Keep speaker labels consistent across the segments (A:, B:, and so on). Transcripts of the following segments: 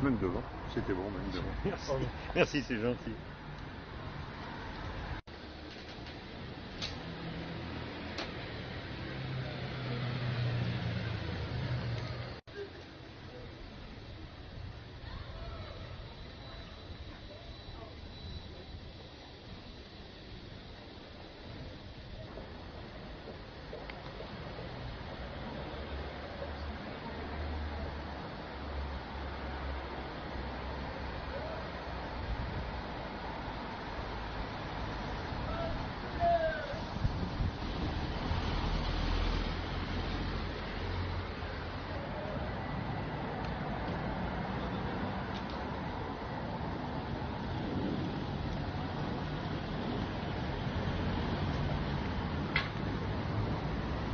A: Même devant, c'était bon, même devant.
B: Merci, merci, c'est gentil.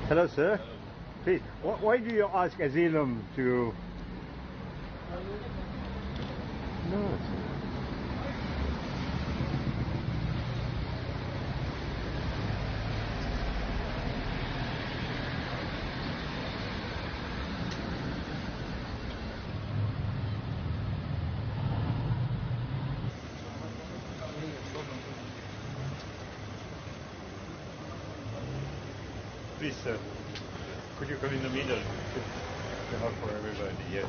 A: Hello, sir. Please, why do you ask asylum to... No, sir.
B: Please, sir, could you come in the middle? To help for everybody, yes.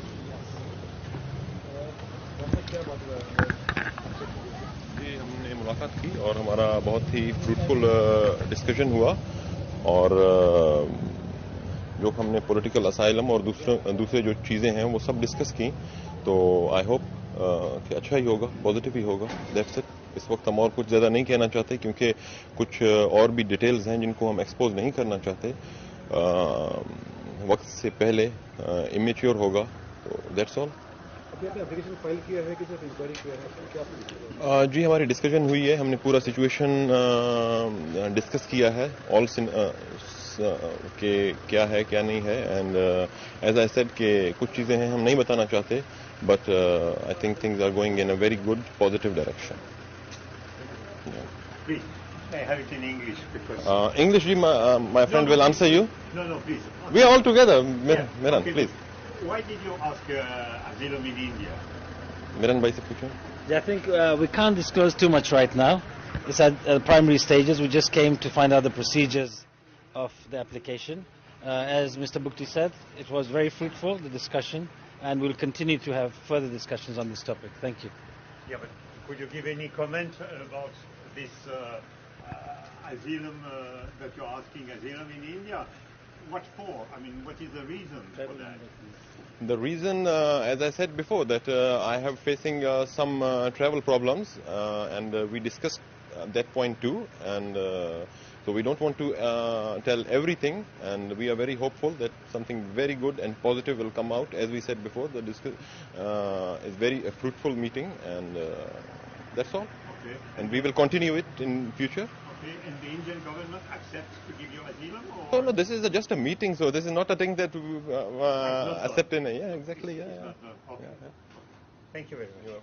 C: जी हमने मुलाकात की और हमारा बहुत ही fruitful discussion हुआ और जो हमने पॉलिटिकल असाइलम और दूसरे जो चीज़ें हैं वो सब डिस्कस की तो आई होप कि अच्छा ही होगा, पॉजिटिव ही होगा। That's it. इस वक्त हम और कुछ ज़्यादा नहीं कहना चाहते क्योंकि कुछ और भी डिटेल्स हैं जिनको हम एक्सपोज नहीं करना चाहते। वक्त से पहले इमेच्योर होगा तो दैट्स ऑल।
D: एप्लीकेशन फाइल किया है कि सिर्फ इंक्वायरी किया है क्या?
C: जी हमारी डिस्कशन हुई है, हमने पूरा सिचुएशन डिस्कस किया है ऑल के क्या है क्या नहीं है एंड एज आई सेड कि कुछ चीज़ें हैं हम नहीं बताना चाहते but I think things are going in a very good positive direction.
B: Please, I have it in English because...
C: English ji, my friend will answer you.
B: No, please.
C: We are all together.
B: Yeah.
C: Miran,
B: Okay,
C: please.
B: Why did you ask asylum in India?
C: Miran bhai se पूछो।
E: I think we can't disclose too much right now. It's at primary stages. We just came to find out the procedures of the application. As Mr. Bukti said, it was very fruitful, the discussion, and we'll continue to have further discussions on this topic. Thank you.
B: Yeah, but could you give any comment about this asylum that you're asking asylum in India? What for? I mean, what is the reason for that?
C: The reason, as I said before, that I have facing some travel problems and we discussed that point too and so we don't want to tell everything and we are very hopeful that something very good and positive will come out. As we said before, the is very a fruitful meeting and that's all.
B: Okay.
C: And we will continue it in future.
B: Okay, and the Indian government accepts to give you asylum? Or?
C: No, this is just a meeting, so this is not a thing that we accept in. Yeah, exactly. Yeah.
B: Okay.
C: Yeah.
B: Thank you very much.